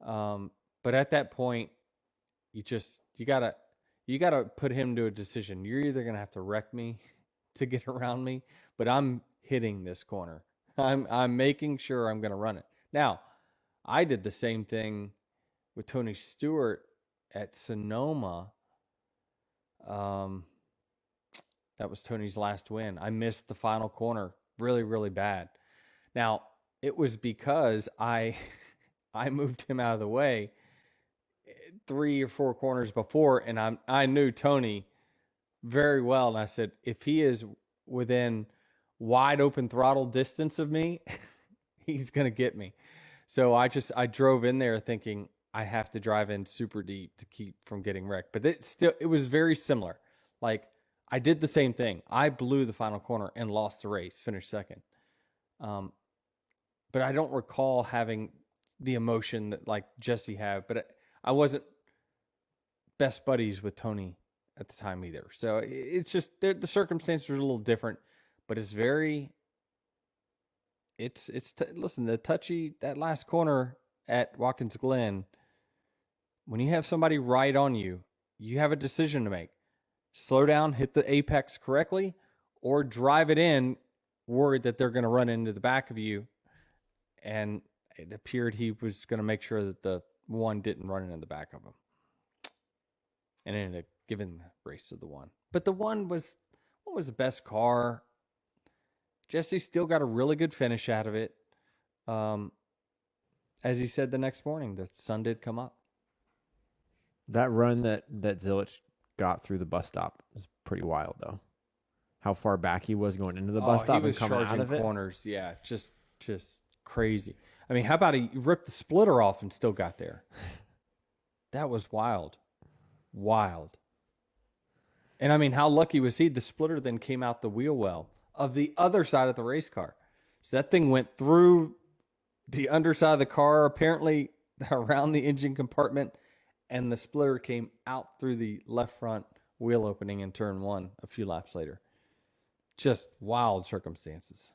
But at that point, you gotta put him to a decision. You're either gonna have to wreck me to get around me, but I'm hitting this corner. I'm making sure I'm gonna run it. Now, I did the same thing with Tony Stewart at Sonoma. That was Tony's last win. I missed the final corner really, really bad. Now, it was because I moved him out of the way 3 or 4 corners before, and I knew Tony very well, and I said, if he is within wide open throttle distance of me, he's gonna get me. So I drove in there thinking I have to drive in super deep to keep from getting wrecked. But it was very similar. Like, I did the same thing. I blew the final corner and lost the race, finished second. But I don't recall having the emotion that like Jesse had. But I wasn't best buddies with Tony at the time either. So it's just the circumstances are a little different. But it's very. Listen, that last corner at Watkins Glen, when you have somebody right on you, you have a decision to make. Slow down, hit the apex correctly, or drive it in, worried that they're going to run into the back of you. And it appeared he was going to make sure that the one didn't run into the back of him. And ended up giving the race to the one. But the one was, what was the best car? Jesse still got a really good finish out of it. As he said the next morning, the sun did come up. That run that Zilich got through the bus stop was pretty wild, though. How far back he was going into the bus stop and coming out of it. Corners, yeah, just crazy. I mean, how about he ripped the splitter off and still got there? That was wild. And I mean, how lucky was he? The splitter then came out the wheel well of the other side of the race car. So that thing went through the underside of the car, apparently around the engine compartment, and the splitter came out through the left front wheel opening in turn one a few laps later. Just wild circumstances.